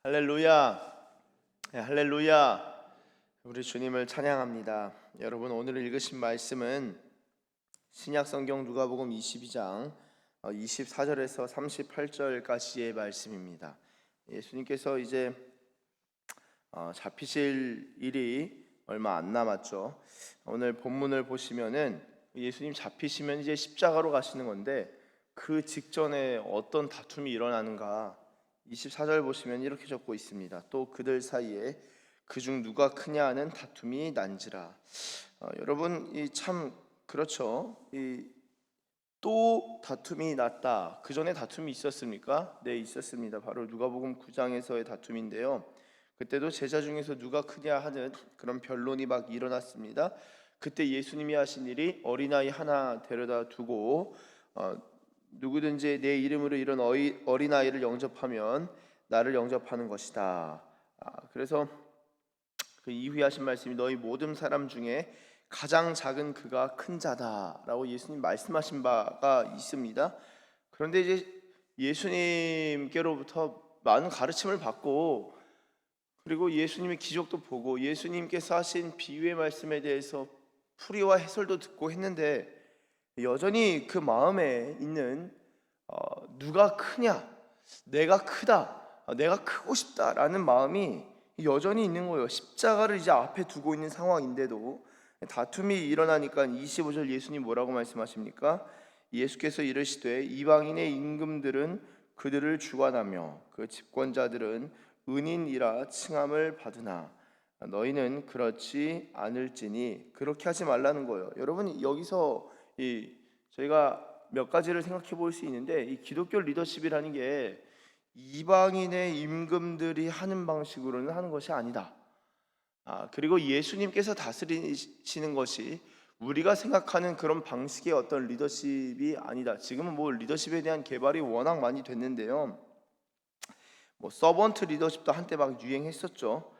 할렐루야. 네, 할렐루야. 우리 주님을 찬양합니다. 여러분, 오늘 읽으신 말씀은 신약 성경 누가복음 22장 24절에서 38절까지의 말씀입니다. 예수님께서 이제 잡히실 일이 얼마 안 남았죠. 오늘 본문을 보시면은 예수님 잡히시면 이제 십자가로 가시는 건데, 그 직전에 어떤 다툼이 일어나는가 24절 보시면 이렇게 적고 있습니다. 또 그들 사이에 그중 누가 크냐 하는 다툼이 난지라. 여러분, 이 참 그렇죠. 또 다툼이 났다. 그 전에 다툼이 있었습니까? 네, 있었습니다. 바로 누가복음 9장에서의 다툼인데요. 그때도 제자 중에서 누가 크냐 하는 그런 변론이 막 일어났습니다. 그때 예수님이 하신 일이 어린아이 하나 데려다 두고 누구든지 내 이름으로 이런 어린아이를 영접하면 나를 영접하는 것이다. 그래서 그 이후에 하신 말씀이 너희 모든 사람 중에 가장 작은 그가 큰 자다라고 예수님 말씀하신 바가 있습니다. 그런데 이제 예수님께로부터 많은 가르침을 받고, 그리고 예수님의 기적도 보고 예수님께서 하신 비유의 말씀에 대해서 풀이와 해설도 듣고 했는데, 여전히 그 마음에 있는 누가 크냐, 내가 크다, 내가 크고 싶다라는 마음이 여전히 있는 거예요. 십자가를 이제 앞에 두고 있는 상황인데도 다툼이 일어나니까 25절 예수님 뭐라고 말씀하십니까? 예수께서 이르시되 이방인의 임금들은 그들을 주관하며 그 집권자들은 은인이라 칭함을 받으나 너희는 그렇지 않을지니. 그렇게 하지 말라는 거예요. 여러분, 여기서 저희가 몇 가지를 생각해 볼 수 있는데, 이 기독교 리더십이라는 게 이방인의 임금들이 하는 방식으로는 하는 것이 아니다. 그리고 예수님께서 다스리시는 것이 우리가 생각하는 그런 방식의 어떤 리더십이 아니다. 지금은 뭐 리더십에 대한 개발이 워낙 많이 됐는데요. 뭐 서번트 리더십도 한때 막 유행했었죠.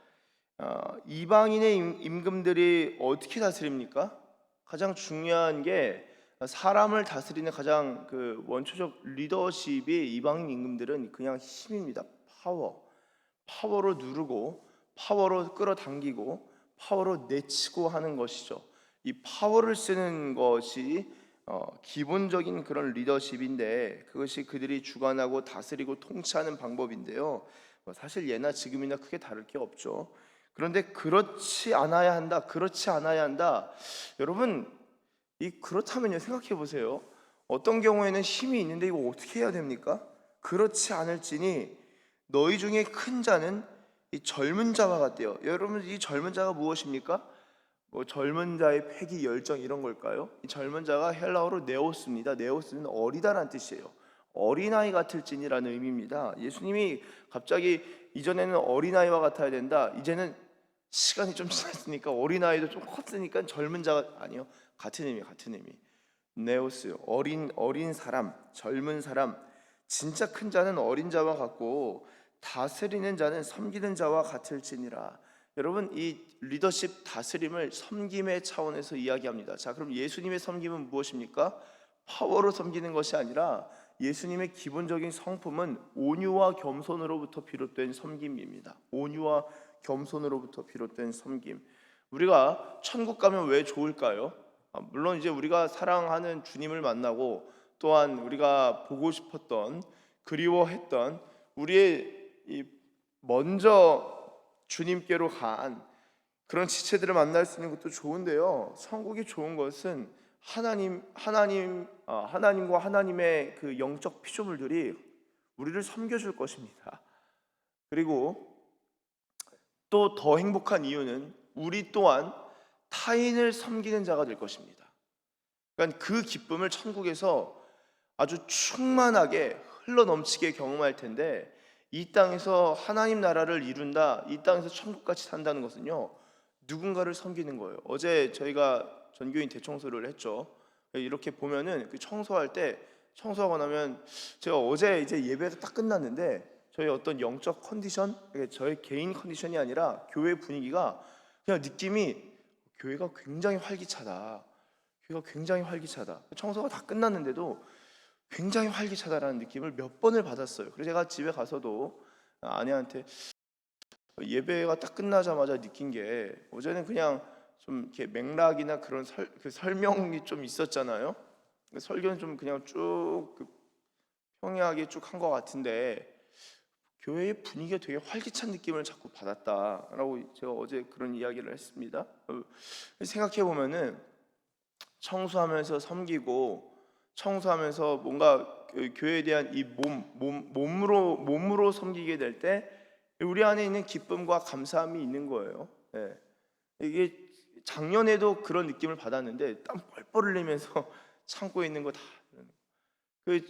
이방인의 임금들이 어떻게 다스립니까? 가장 중요한 게, 사람을 다스리는 가장 그 원초적 리더십이 이방인 임금들은 그냥 힘입니다. 파워로 누르고 파워로 끌어당기고 파워로 내치고 하는 것이죠. 이 파워를 쓰는 것이 기본적인 그런 리더십인데, 그것이 그들이 주관하고 다스리고 통치하는 방법인데요. 사실 예나 지금이나 크게 다를 게 없죠. 그런데 그렇지 않아야 한다, 그렇지 않아야 한다. 여러분, 그렇다면요, 생각해 보세요. 어떤 경우에는 힘이 있는데 이거 어떻게 해야 됩니까? 그렇지 않을지니 너희 중에 큰 자는 이 젊은 자와 같대요. 여러분, 이 젊은 자가 무엇입니까? 뭐 젊은 자의 패기, 열정 이런 걸까요? 이 젊은 자가 헬라어로 네오스입니다. 네오스는 어리다라는 뜻이에요. 어린아이 같을지니라는 의미입니다. 예수님이 갑자기 이전에는 어린아이와 같아야 된다, 이제는 시간이 좀 지났으니까 어린아이도 좀 컸으니까 젊은 자가 아니요. 같은 의미. 네오스, 어린 사람, 젊은 사람. 진짜 큰 자는 어린 자와 같고 다스리는 자는 섬기는 자와 같을지니라. 여러분, 이 리더십 다스림을 섬김의 차원에서 이야기합니다. 자, 그럼 예수님의 섬김은 무엇입니까? 파워로 섬기는 것이 아니라 예수님의 기본적인 성품은 온유와 겸손으로부터 비롯된 섬김입니다. 온유와 겸손으로부터 비롯된 섬김. 우리가 천국 가면 왜 좋을까요? 물론 이제 우리가 사랑하는 주님을 만나고, 또한 우리가 보고 싶었던, 그리워했던 우리의 먼저 주님께로 간 그런 지체들을 만날 수 있는 것도 좋은데요. 천국이 좋은 것은 하나님과 하나님의 그 영적 피조물들이 우리를 섬겨줄 것입니다. 그리고 또 더 행복한 이유는 우리 또한 타인을 섬기는 자가 될 것입니다. 그러니까 그 기쁨을 천국에서 아주 충만하게 흘러넘치게 경험할 텐데, 이 땅에서 하나님 나라를 이룬다, 이 땅에서 천국같이 산다는 것은요, 누군가를 섬기는 거예요. 어제 저희가 전교인 대청소를 했죠. 이렇게 보면은 그 청소할 때, 청소하고 나면, 제가 어제 이제 예배가 딱 끝났는데 저희 어떤 영적 컨디션, 저의 개인 컨디션이 아니라 교회 분위기가, 그냥 느낌이 교회가 굉장히 활기차다. 교회가 굉장히 활기차다. 청소가 다 끝났는데도 굉장히 활기차다라는 느낌을 몇 번을 받았어요. 그래서 제가 집에 가서도 아내한테 예배가 딱 끝나자마자 느낀 게, 어제는 그냥 좀 이렇게 맥락이나 그런 설명이 좀 있었잖아요. 설교는 좀 그냥 쭉 평이하게 쭉 한 것 같은데 교회의 분위기가 되게 활기찬 느낌을 자꾸 받았다라고 제가 어제 그런 이야기를 했습니다. 생각해 보면은 청소하면서 섬기고, 청소하면서 뭔가 그 교회에 대한 이 몸으로 섬기게 될 때 우리 안에 있는 기쁨과 감사함이 있는 거예요. 예. 이게 작년에도 그런 느낌을 받았는데 땀 뻘뻘 흘리면서 참고 있는 거 다.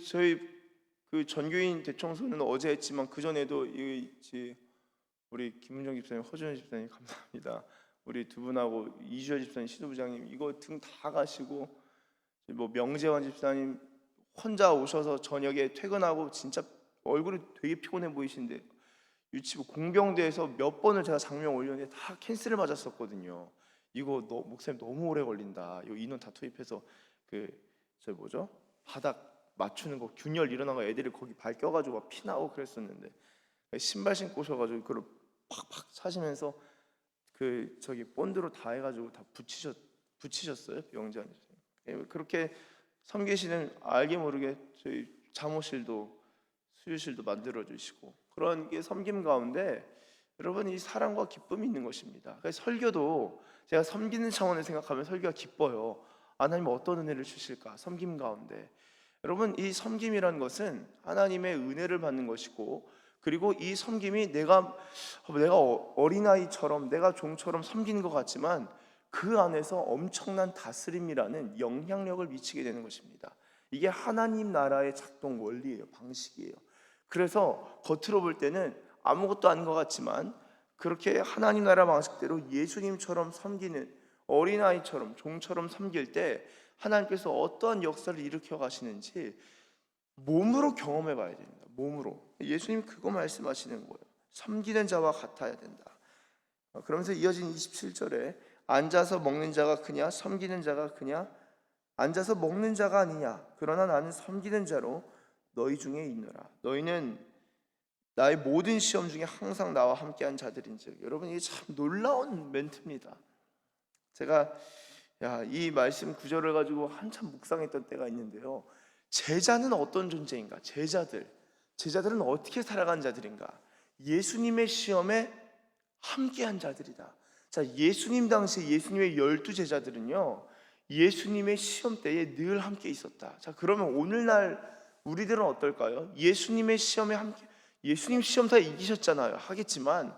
저희 그 전교인 대청소는 어제 했지만 그 전에도 우리 김은정 집사님, 허준현 집사님 감사합니다. 우리 두 분하고 이주열 집사님, 시도부장님 이거 등 다 가시고, 뭐 명재환 집사님 혼자 오셔서 저녁에 퇴근하고 진짜 얼굴이 되게 피곤해 보이신데 유치부 공병대에서 몇 번을 제가 장명 올렸는데 다 캔슬을 맞았었거든요. 이거 목사님 너무 오래 걸린다. 이 인원 다 투입해서 저 뭐죠? 바닥 맞추는 거 균열 일어난 거 애들이 거기 발 껴가지고 막 피 나고 그랬었는데 신발 신고 오셔가지고 그걸 팍팍 차시면서 저기 본드로 다 해가지고 다 붙이셨어요 영재환 집사님. 그렇게 섬기시는 알게 모르게 저희 잠옷실도 수유실도 만들어 주시고, 그런 게 섬김 가운데 여러분 이 사랑과 기쁨이 있는 것입니다. 그래서 설교도 제가 섬기는 차원을 생각하면 설교가 기뻐요. 하나님은 어떤 은혜를 주실까? 섬김 가운데 여러분 이 섬김이라는 것은 하나님의 은혜를 받는 것이고, 그리고 이 섬김이 내가 어린아이처럼 내가 종처럼 섬기는 것 같지만 그 안에서 엄청난 다스림이라는 영향력을 미치게 되는 것입니다. 이게 하나님 나라의 작동 원리예요. 방식이에요. 그래서 겉으로 볼 때는 아무것도 아닌 것 같지만 그렇게 하나님 나라 방식대로 예수님처럼 섬기는, 어린아이처럼 종처럼 섬길 때 하나님께서 어떠한 역사를 일으켜 가시는지 몸으로 경험해 봐야 됩니다. 몸으로. 예수님 그거 말씀하시는 거예요. 섬기는 자와 같아야 된다. 그러면서 이어진 27절에 앉아서 먹는 자가 크냐 섬기는 자가 크냐, 앉아서 먹는 자가 아니냐 그러나 나는 섬기는 자로 너희 중에 있노라. 너희는 나의 모든 시험 중에 항상 나와 함께한 자들인즉. 여러분 이게 참 놀라운 멘트입니다. 제가 이 말씀 구절을 가지고 한참 묵상했던 때가 있는데요. 제자는 어떤 존재인가? 제자들은 어떻게 살아간 자들인가? 예수님의 시험에 함께한 자들이다. 자, 예수님 당시 예수님의 12제자들은요 예수님의 시험 때에 늘 함께 있었다. 자, 그러면 오늘날 우리들은 어떨까요? 예수님의 시험에 함께, 예수님 시험 다 이기셨잖아요. 하겠지만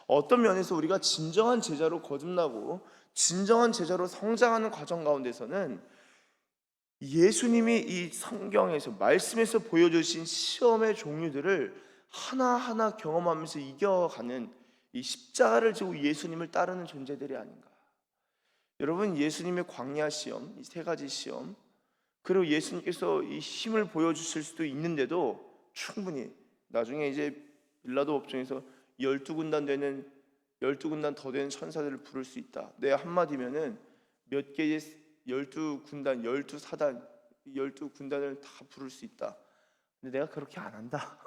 어떤 면에서 우리가 진정한 제자로 거듭나고 진정한 제자로 성장하는 과정 가운데서는 예수님이 이 성경에서 말씀에서 보여주신 시험의 종류들을 하나하나 경험하면서 이겨가는 이 십자가를 지고 예수님을 따르는 존재들이 아닌가. 여러분 예수님의 광야 시험, 이 세 가지 시험, 그리고 예수님께서 이 힘을 보여주실 수도 있는데도 충분히 나중에 이제 빌라도 법정에서 12군단 되는 12군단 더 되는 천사들을 부를 수 있다. 내 한마디면은 몇 개의 12군단, 12사단, 12군단을 다 부를 수 있다. 근데 내가 그렇게 안 한다.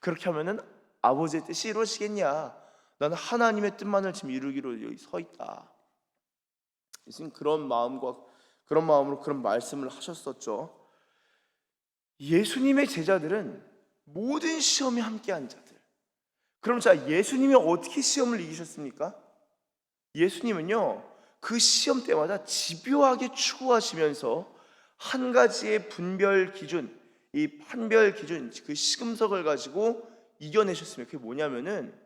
그렇게 하면은 아버지의 뜻이 이루어지겠냐? 나는 하나님의 뜻만을 지금 이루기로 여기 서 있다. 예수님 그런 마음으로 그런 말씀을 하셨었죠. 예수님의 제자들은 모든 시험에 함께한 자들. 그럼 자, 예수님이 어떻게 시험을 이기셨습니까? 예수님은요 그 시험 때마다 집요하게 추구하시면서 한 가지의 분별 기준, 이 판별 기준, 그 시금석을 가지고 이겨내셨습니다. 그게 뭐냐면은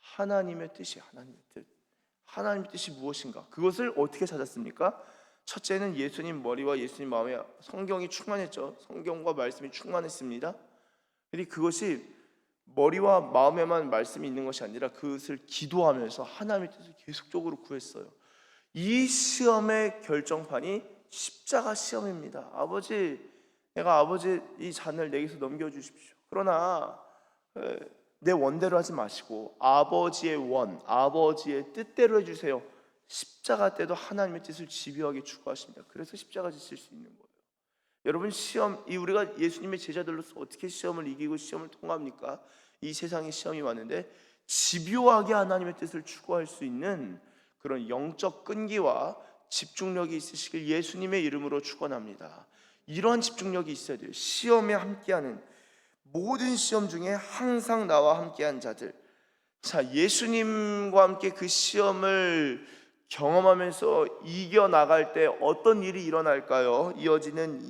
하나님의 뜻이, 하나님의 뜻이 무엇인가? 그것을 어떻게 찾았습니까? 첫째는 예수님 머리와 예수님 마음에 성경이 충만했죠. 성경과 말씀이 충만했습니다. 근데 그것이 머리와 마음에만 말씀이 있는 것이 아니라 그것을 기도하면서 하나님의 뜻을 계속적으로 구했어요. 이 시험의 결정판이 십자가 시험입니다. 아버지, 내가 아버지 이 잔을 내게서 넘겨주십시오. 그러나 내 원대로 하지 마시고 아버지의 원, 아버지의 뜻대로 해주세요. 십자가 때도 하나님의 뜻을 집요하게 추구하십니다. 그래서 십자가 지실 수 있는 거예요. 여러분 우리가 예수님의 제자들로서 어떻게 시험을 이기고 시험을 통합니까? 이 세상에 시험이 많은데 집요하게 하나님의 뜻을 추구할 수 있는 그런 영적 끈기와 집중력이 있으시길 예수님의 이름으로 축원합니다. 이러한 집중력이 있어야 돼요. 시험에 함께하는, 모든 시험 중에 항상 나와 함께한 자들. 자, 예수님과 함께 그 시험을 경험하면서 이겨나갈 때 어떤 일이 일어날까요? 이어지는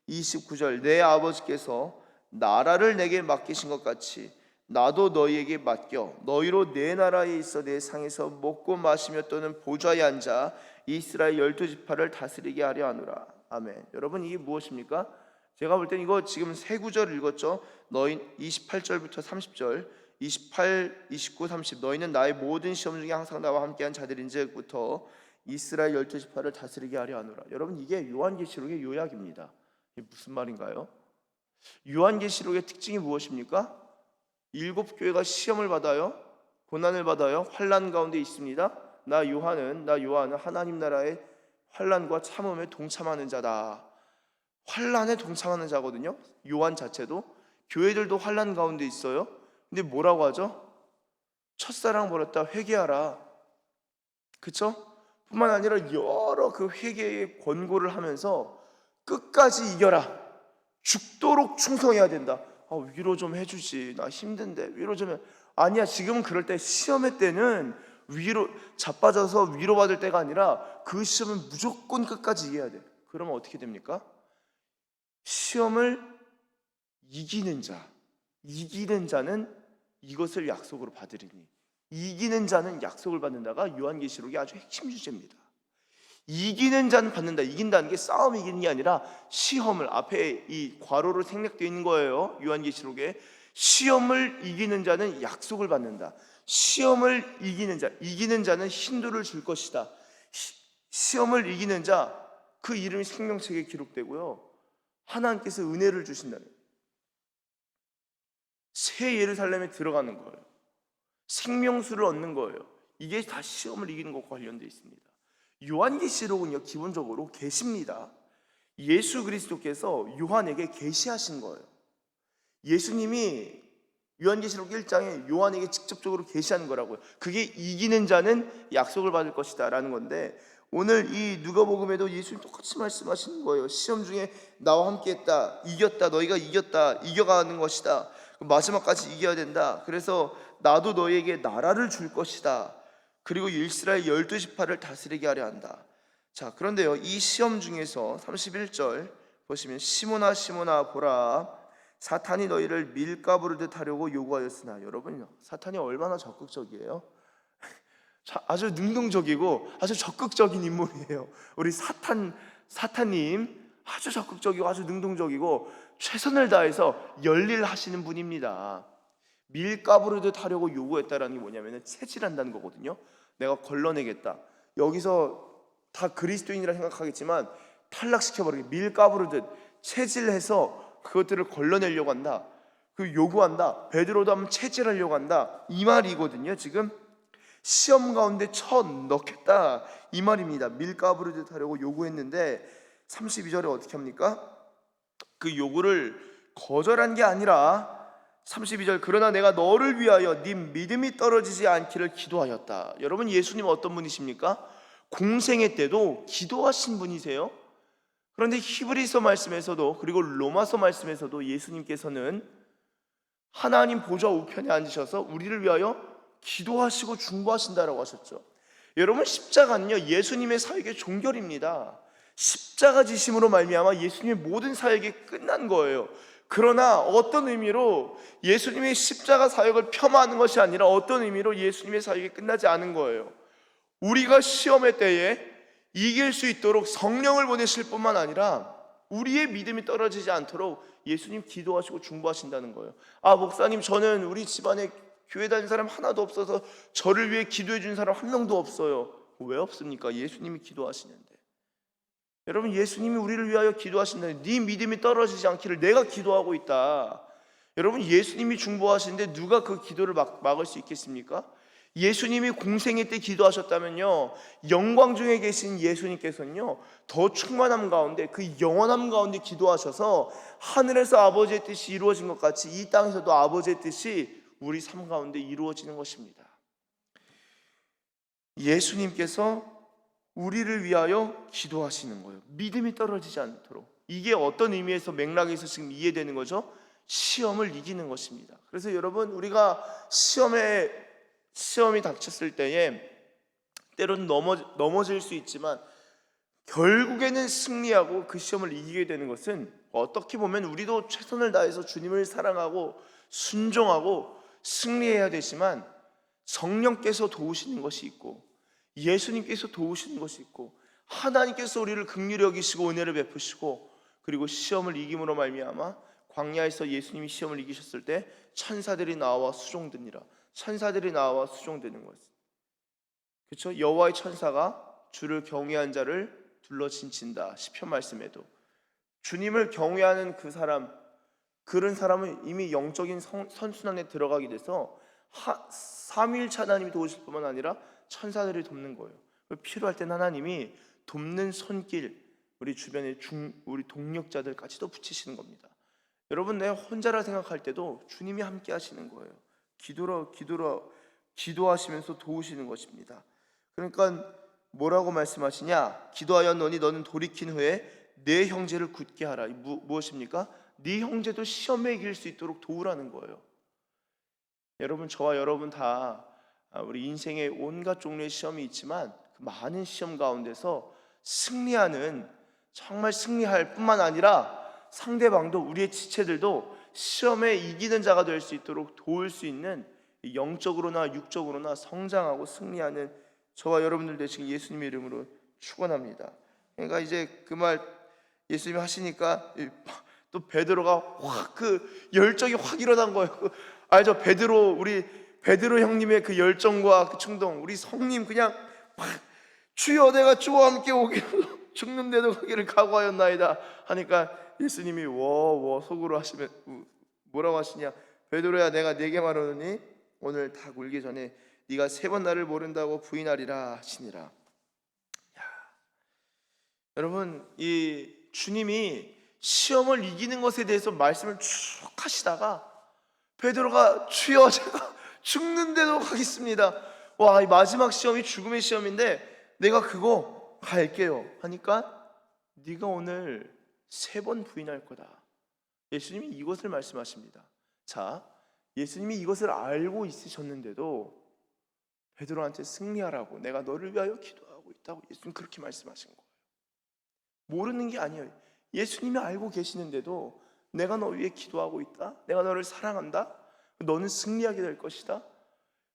29절, 내 아버지께서 나라를 내게 맡기신 것 같이 나도 너희에게 맡겨 너희로 내 나라에 있어 내 상에서 먹고 마시며 또는 보좌에 앉아 이스라엘 12지파를 다스리게 하려 하노라. 아멘. 여러분, 이게 무엇입니까? 제가 볼 땐 이거 지금 세 구절 읽었죠. 너희 28절부터 30절, 28, 29, 30 너희는 나의 모든 시험 중에 항상 나와 함께한 자들인즉부터 이스라엘 12지파를 다스리게 하려 하노라. 여러분, 이게 요한계시록의 요약입니다. 이게 무슨 말인가요? 요한계시록의 특징이 무엇입니까? 7교회가 시험을 받아요. 고난을 받아요. 환난 가운데 있습니다. 나 요한은 하나님 나라의 환난과 참음에 동참하는 자다. 환난에 동참하는 자거든요. 요한 자체도. 교회들도 환난 가운데 있어요. 근데 뭐라고 하죠? 첫사랑 버렸다 회개하라. 그쵸? 뿐만 아니라 여러 그 회개의 권고를 하면서 끝까지 이겨라. 죽도록 충성해야 된다. 위로 좀 해주지, 나 힘든데 위로 좀 해. 아니야, 지금은 그럴 때, 시험의 때는 위로 자빠져서 위로받을 때가 아니라 그 시험은 무조건 끝까지 이겨야 돼. 그러면 어떻게 됩니까? 시험을 이기는 자는 이것을 약속으로 받으리니, 이기는 자는 약속을 받는다가 요한계시록의 아주 핵심 주제입니다. 이기는 자는 받는다. 이긴다는 게 싸움 이기는 게 아니라 시험을, 앞에 이 괄호로 생략되어 있는 거예요. 요한계시록에 시험을 이기는 자는 약속을 받는다. 시험을 이기는 자는 힌두를 줄 것이다. 시험을 이기는 자, 그 이름이 생명책에 기록되고요, 하나님께서 은혜를 주신다는, 새 예루살렘에 들어가는 거예요. 생명수를 얻는 거예요. 이게 다 시험을 이기는 것과 관련되어 있습니다. 요한계시록은요, 기본적으로 계시입니다. 예수 그리스도께서 요한에게 계시하신 거예요. 예수님이 요한계시록 1장에 요한에게 직접적으로 계시하는 거라고요. 그게 이기는 자는 약속을 받을 것이다 라는 건데, 오늘 이 누가복음에도 예수님 똑같이 말씀하시는 거예요. 시험 중에 나와 함께했다, 이겼다, 너희가 이겼다, 이겨가는 것이다, 마지막까지 이겨야 된다. 그래서 나도 너희에게 나라를 줄 것이다. 그리고 이스라엘 12지파를 다스리게 하려 한다. 자, 그런데요, 이 시험 중에서 31절 보시면, 시몬아 시몬아 보라, 사탄이 너희를 밀가부르듯 하려고 요구하였으나. 여러분, 사탄이 얼마나 적극적이에요? 아주 능동적이고 아주 적극적인 인물이에요. 우리 사탄님 아주 적극적이고 아주 능동적이고 최선을 다해서 열일하시는 분입니다. 밀가부르듯 하려고 요구했다라는 게 뭐냐면 체질한다는 거거든요. 내가 걸러내겠다. 여기서 다 그리스도인이라 생각하겠지만 탈락시켜버리게, 밀가부르듯 체질해서 그것들을 걸러내려고 한다. 그 요구한다. 베드로도 한번 체질하려고 한다. 이 말이거든요. 지금 시험 가운데 쳐 넣겠다, 이 말입니다. 밀가부르듯 하려고 요구했는데 32절에 어떻게 합니까? 그 요구를 거절한 게 아니라 32절, 그러나 내가 너를 위하여 네 믿음이 떨어지지 않기를 기도하였다. 여러분, 예수님 어떤 분이십니까? 공생애 때도 기도하신 분이세요. 그런데 히브리서 말씀에서도, 그리고 로마서 말씀에서도 예수님께서는 하나님 보좌 우편에 앉으셔서 우리를 위하여 기도하시고 중보하신다라고 하셨죠. 여러분, 십자가는요, 예수님의 사역의 종결입니다. 십자가 지심으로 말미암아 예수님의 모든 사역이 끝난 거예요. 그러나 어떤 의미로 예수님의 십자가 사역을 폄하하는 것이 아니라 어떤 의미로 예수님의 사역이 끝나지 않은 거예요. 우리가 시험의 때에 이길 수 있도록 성령을 보내실 뿐만 아니라 우리의 믿음이 떨어지지 않도록 예수님 기도하시고 중보하신다는 거예요. 목사님, 저는 우리 집안에 교회 다니는 사람 하나도 없어서 저를 위해 기도해 준 사람 한 명도 없어요. 왜 없습니까? 예수님이 기도하시는데. 여러분, 예수님이 우리를 위하여 기도하신다는, 네 믿음이 떨어지지 않기를 내가 기도하고 있다. 여러분, 예수님이 중보하시는데 누가 그 기도를 막을 수 있겠습니까? 예수님이 공생애 때 기도하셨다면요, 영광 중에 계신 예수님께서는요, 더 충만함 가운데, 그 영원함 가운데 기도하셔서 하늘에서 아버지의 뜻이 이루어진 것 같이 이 땅에서도 아버지의 뜻이 우리 삶 가운데 이루어지는 것입니다. 예수님께서 우리를 위하여 기도하시는 거예요. 믿음이 떨어지지 않도록. 이게 어떤 의미에서 맥락에서 지금 이해되는 거죠? 시험을 이기는 것입니다. 그래서 여러분, 우리가 시험이 닥쳤을 때에 때로는 넘어질 수 있지만 결국에는 승리하고 그 시험을 이기게 되는 것은 어떻게 보면 우리도 최선을 다해서 주님을 사랑하고 순종하고 승리해야 되지만 성령께서 도우시는 것이 있고 예수님께서 도우시는 것이 있고 하나님께서 우리를 긍휼히 여기시고 은혜를 베푸시고 그리고 시험을 이김으로 말미암아 광야에서 예수님이 시험을 이기셨을 때 천사들이 나와 수종드니라. 천사들이 나와 수종드는 것. 그렇죠? 여호와의 천사가 주를 경외한 자를 둘러 진친다. 시편 말씀에도 주님을 경외하는 그런 사람은 이미 영적인 선순환에 들어가게 돼서 삼위일체 하나님이 도우실 뿐만 아니라 천사들이 돕는 거예요. 필요할 땐 하나님이 돕는 손길, 우리 주변에 우리 동력자들까지도 붙이시는 겁니다. 여러분, 내가 혼자라 생각할 때도 주님이 함께 하시는 거예요. 기도하시면서 도우시는 것입니다. 그러니까 뭐라고 말씀하시냐? 기도하였노니 너는 돌이킨 후에 내 형제를 굳게 하라. 무엇입니까? 네 형제도 시험에 이길 수 있도록 도우라는 거예요. 여러분, 저와 여러분 다 우리 인생에 온갖 종류의 시험이 있지만 그 많은 시험 가운데서 정말 승리할 뿐만 아니라 상대방도 우리의 지체들도 시험에 이기는 자가 될 수 있도록 도울 수 있는 영적으로나 육적으로나 성장하고 승리하는 저와 여러분들 되시길 예수님의 이름으로 축원합니다. 그러니까 이제 그 말 예수님이 하시니까 또 베드로가 확 그 열정이 확 일어난 거예요. 알죠? 우리 베드로 형님의 그 열정과 그 충동, 우리 성님 그냥 막 주여 내가 주와 함께 오기로 죽는데도 가기를 각오하였나이다 하니까 예수님이 워 속으로 하시면 뭐라고 하시냐? 베드로야, 내가 네게 말하노니 오늘 닭 울기 전에 네가 3번 나를 모른다고 부인하리라 하시니라. 여러분, 이 주님이 시험을 이기는 것에 대해서 말씀을 쭉 하시다가 베드로가 주여 제가 죽는데도 가겠습니다. 와, 이 마지막 시험이 죽음의 시험인데 내가 그거 갈게요 하니까 네가 오늘 3번 부인할 거다. 예수님이 이것을 말씀하십니다. 자, 예수님이 이것을 알고 있으셨는데도 베드로한테 승리하라고 내가 너를 위하여 기도하고 있다고 예수님 그렇게 말씀하신 거예요. 모르는 게 아니에요. 예수님이 알고 계시는데도 내가 너 위해 기도하고 있다. 내가 너를 사랑한다. 너는 승리하게 될 것이다.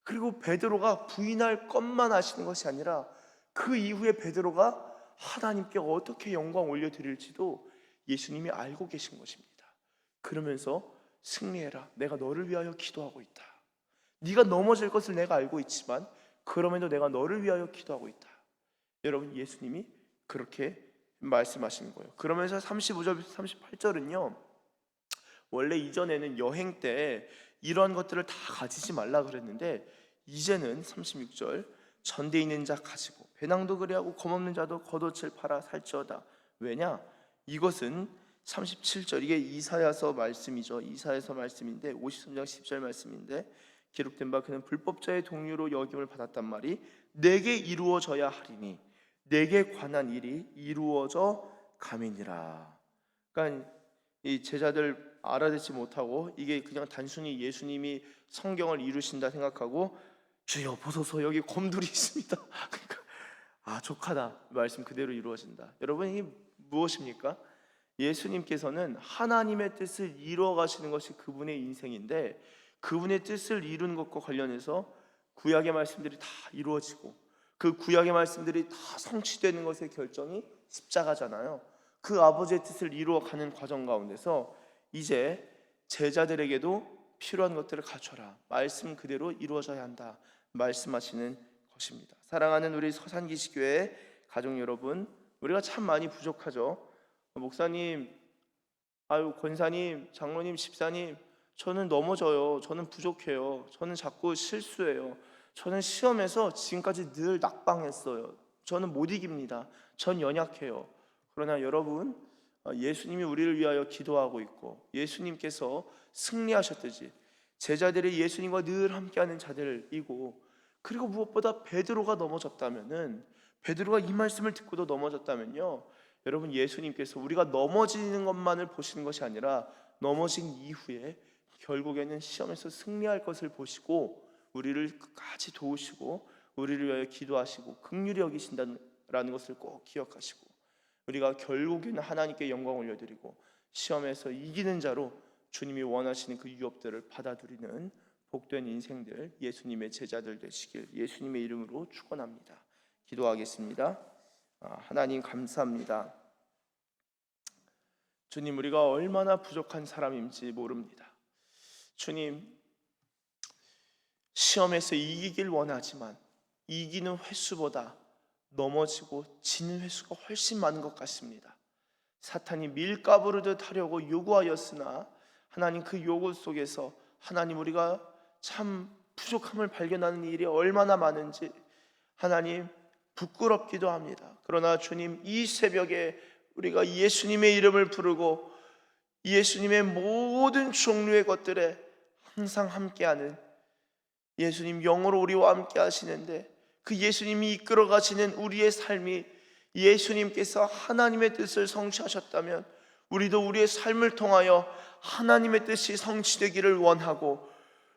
그리고 베드로가 부인할 것만 하시는 것이 아니라 그 이후에 베드로가 하나님께 어떻게 영광 올려드릴지도 예수님이 알고 계신 것입니다. 그러면서 승리해라. 내가 너를 위하여 기도하고 있다. 네가 넘어질 것을 내가 알고 있지만 그럼에도 내가 너를 위하여 기도하고 있다. 여러분, 예수님이 그렇게 말씀하시는 거예요. 그러면서 35절부터 38절은요 원래 이전에는 여행 때 이러한 것들을 다 가지지 말라 그랬는데 이제는 36절 전대 있는 자 가지고 배낭도 그리하고 검없는 자도 겉옷을 팔아 살지어다. 왜냐? 이것은 37절 이게 이사야서 말씀이죠. 이사야서 말씀인데 53장 10절 말씀인데 기록된 바 그는 불법자의 동료로 여김을 받았단 말이 내게 이루어져야 하리니 내게 관한 일이 이루어져 감이니라. 그러니까 이 제자들 알아듣지 못하고 이게 그냥 단순히 예수님이 성경을 이루신다 생각하고 주여 보소서 여기 곰돌이 있습니다. 그러니까 족하다. 말씀 그대로 이루어진다. 여러분, 이게 무엇입니까? 예수님께서는 하나님의 뜻을 이루어 가시는 것이 그분의 인생인데 그분의 뜻을 이루는 것과 관련해서 구약의 말씀들이 다 이루어지고 그 구약의 말씀들이 다 성취되는 것의 결정이 십자가잖아요. 그 아버지의 뜻을 이루어가는 과정 가운데서 이제 제자들에게도 필요한 것들을 갖춰라. 말씀 그대로 이루어져야 한다. 말씀하시는 것입니다. 사랑하는 우리 서산기시교회 가족 여러분, 우리가 참 많이 부족하죠. 목사님, 권사님, 장로님, 집사님, 저는 넘어져요. 저는 부족해요. 저는 자꾸 실수해요. 저는 시험에서 지금까지 늘 낙방했어요. 저는 못 이깁니다. 전 연약해요. 그러나 여러분, 예수님이 우리를 위하여 기도하고 있고 예수님께서 승리하셨듯이 제자들이 예수님과 늘 함께하는 자들이고, 그리고 무엇보다 베드로가 넘어졌다면은, 베드로가 이 말씀을 듣고도 넘어졌다면요, 여러분, 예수님께서 우리가 넘어지는 것만을 보시는 것이 아니라 넘어진 이후에 결국에는 시험에서 승리할 것을 보시고 우리를 끝까지 도우시고 우리를 위하여 기도하시고 긍휼히 여기신다는 것을 꼭 기억하시고, 우리가 결국에는 하나님께 영광 올려드리고 시험에서 이기는 자로 주님이 원하시는 그 유업들을 받아들이는 복된 인생들, 예수님의 제자들 되시길 예수님의 이름으로 축원합니다. 기도하겠습니다. 하나님 감사합니다. 주님, 우리가 얼마나 부족한 사람인지 모릅니다. 주님, 시험에서 이기길 원하지만 이기는 횟수보다 넘어지고 지는 횟수가 훨씬 많은 것 같습니다. 사탄이 밀가부르듯 하려고 요구하였으나 하나님, 그 요구 속에서 하나님, 우리가 참 부족함을 발견하는 일이 얼마나 많은지 하나님 부끄럽기도 합니다. 그러나 주님, 이 새벽에 우리가 예수님의 이름을 부르고 예수님의 모든 종류의 것들에 항상 함께하는 예수님, 영으로 우리와 함께 하시는데 그 예수님이 이끌어 가시는 우리의 삶이 예수님께서 하나님의 뜻을 성취하셨다면 우리도 우리의 삶을 통하여 하나님의 뜻이 성취되기를 원하고,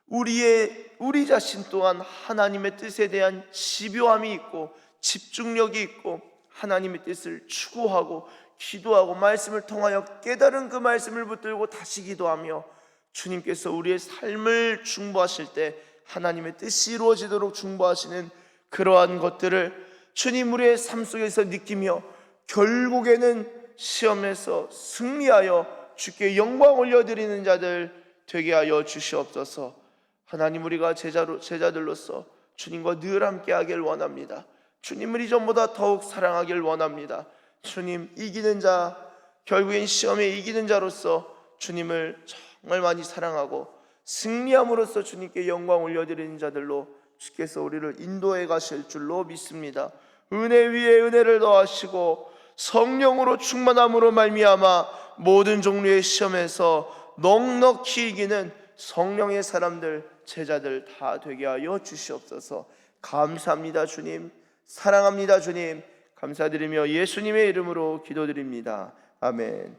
우리 자신 또한 하나님의 뜻에 대한 집요함이 있고 집중력이 있고 하나님의 뜻을 추구하고 기도하고 말씀을 통하여 깨달은 그 말씀을 붙들고 다시 기도하며, 주님께서 우리의 삶을 중보하실 때 하나님의 뜻이 이루어지도록 중보하시는 그러한 것들을 주님 우리의 삶 속에서 느끼며 결국에는 시험에서 승리하여 주께 영광 올려드리는 자들 되게 하여 주시옵소서. 하나님, 우리가 제자들로서 주님과 늘 함께하길 원합니다. 주님을 이전보다 더욱 사랑하길 원합니다. 주님, 이기는 자, 결국엔 시험에 이기는 자로서 주님을 정말 많이 사랑하고 승리함으로써 주님께 영광 올려드리는 자들로 주께서 우리를 인도해 가실 줄로 믿습니다. 은혜 위에 은혜를 더하시고 성령으로 충만함으로 말미암아 모든 종류의 시험에서 넉넉히 이기는 성령의 사람들, 제자들 다 되게 하여 주시옵소서. 감사합니다 주님, 사랑합니다 주님, 감사드리며 예수님의 이름으로 기도드립니다. 아멘.